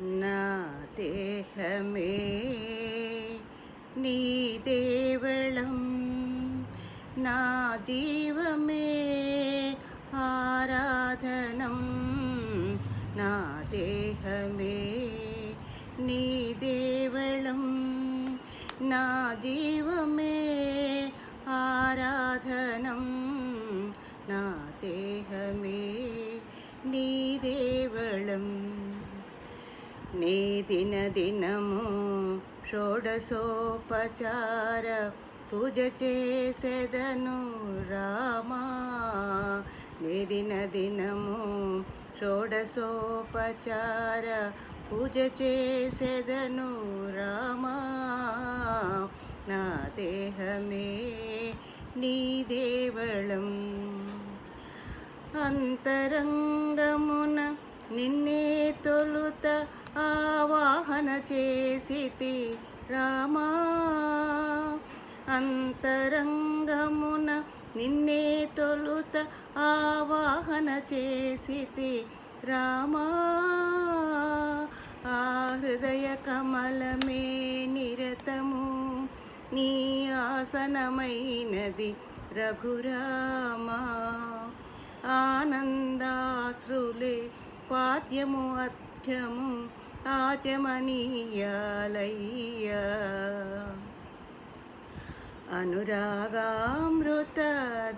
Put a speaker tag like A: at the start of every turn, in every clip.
A: నా దేహమే నీ దేవళం, నా జీవమే ఆరాధనం. నా దేహమే నీ దేవళం, నా జీవమే ఆరాధనం. నా దేహమే నీ దేవళం. నీ దినము షోడశోపచార పూజ చేసెదను రామా. నీ దినము షోడశోపచార పూజ చేసెదను రామా. నా దేహమే నీ దేవళం. అంతరంగమున నిన్నే తొలుత ఆవాహన చేసితి రామా. అంతరంగమున నిన్నే తొలుత ఆవాహన చేసితి రామా. ఆ హృదయ కమలమే నిరతము నీ ఆసనమైనది రఘురామా. ఆనందాశ్రులే పాద్యము అర్ఘ్యము ఆచమనీయాలయ్యా. అనురాగామృత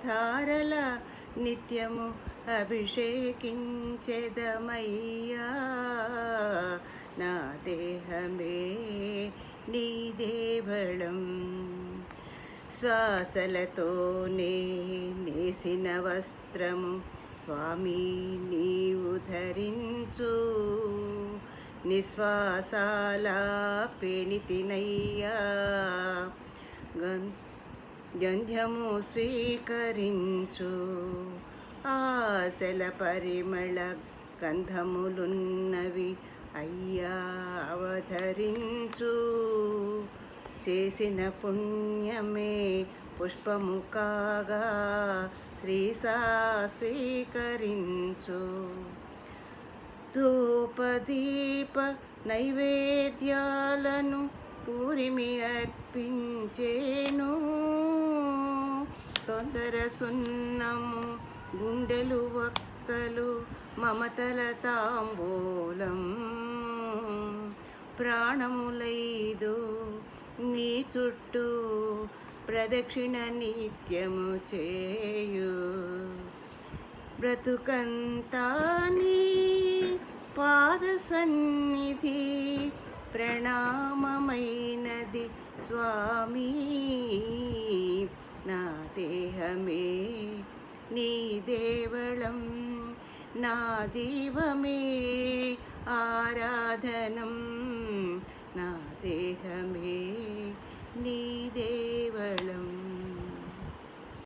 A: ధారల నిత్యము అభిషేకించెదమయ్యా. నా దేహమే నీ దేవళం. శ్వాసలతోనే నేసిన వస్త్రము స్వామి నీవు ధరించు. నిశ్వాసాల పెణితినయ్యా. గంధ్యము స్వీకరించు. ఆశల పరిమళ గంధములున్నవి అయ్యా అవధరించు. చేసిన పుణ్యమే పుష్పము కాగా శ్రీసా స్వీకరించు. ధూపదీప నైవేద్యాలను పూరిమి అర్పించేను. తొందర సున్నము గుండెలు వక్కలు మమతల తాంబూలం. ప్రాణములైదు నీ చుట్టూ ప్రదక్షిణ నిత్యము చేయు. బ్రతుకంతా నీ పాద సన్నిధి ప్రణామమైనది స్వామి. నా దేహమే నీ దేవళం, నా జీవమే ఆరాధనం.